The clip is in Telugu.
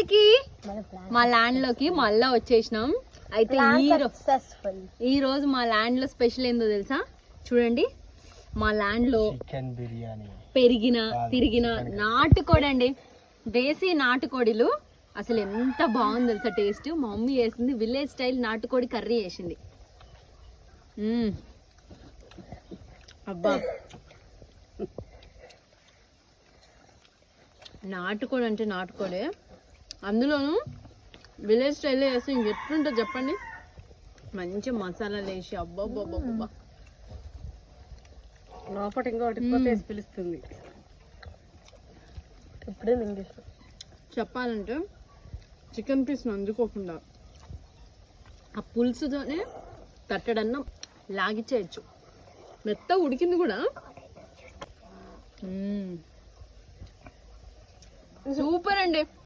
ఇంటికి మా ల్యాండ్ లోకి మళ్ళా వచ్చేసినాం. అయితే ఈ రోజు మా ల్యాండ్ లో స్పెషల్ ఏందో తెలుసా? చూడండి, మా ల్యాండ్ లో పెరిగిన తిరిగిన నాటుకోడి అండి. దేశీ నాటుకోడిలు. అసలు ఎంత బాగుంది తెలుసా టేస్ట్. మా మమ్మీ చేసింది విలేజ్ స్టైల్ నాటుకోడి కర్రీ చేసింది. అబ్బా, నాటుకోడి అంటే నాటుకోడే, అందులోనూ విలేజ్ స్టైల్లో వేసి ఇంకెట్లుంటుందో చెప్పండి. మంచి మసాలాలు వేసి అబ్బాబ్బాబ్బా, లోపల ఇంకోటి పిలుస్తుంది. ఇప్పుడే చెప్పాలంటే చికెన్ పీస్ అందుకోకుండా ఆ పులుసుతోనే తట్టడన్నం లాగిచ్చేయచ్చు. మెత్త ఉడికింది కూడా. సూపర్ అండి.